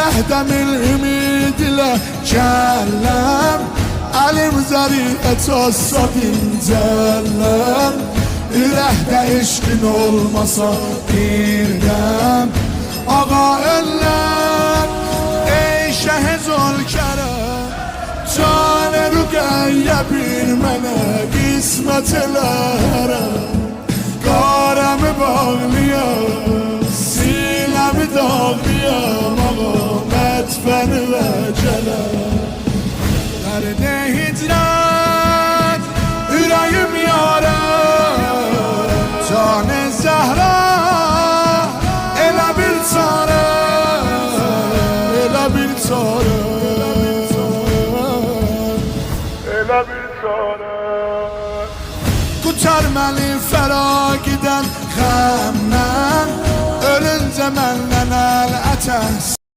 Ürəkdəmin ümid ilə gəlləm, əlim zəriət olsa dincəlləm. Ürəkdə eşqin olmasa birdən ağa elləm. Ey şəh Zülkərəm, canı rüqəyyə bir mənə qismət elərəm. Qarəmi bağlıyam, siləmi dağlıyam, ağa mətfəni və gələm. Dərdə hicrət, ürəyim yarəm, can-ı Zəhra, elə bir çarə, elə bir çarə, elə bir çarə. Qurtarməli fəraqidən xəmdən, ölüncə məndən əl ətəs.